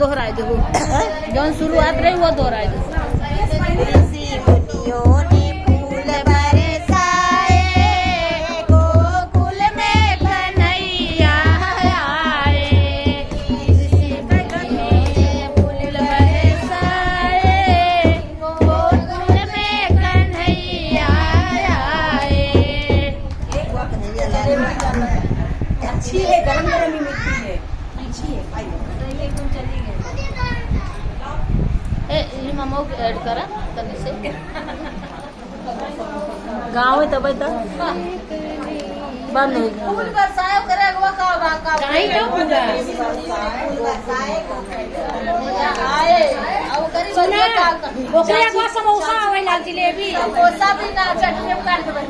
दोहराए दो जौन शुरुआत रही वो दोहराए दो। अच्छी है, गरम गरम ही मिलती है, अच्छी है। ये मामा को ऐड करा तनी से गाँव है तब तक बंद है। फूल बरसाए करे वो का काई तो पूजा आए अब करी सुना ओकरे को समोसा आवे ला जिलेबी समोसा भी ना चटनी काट बन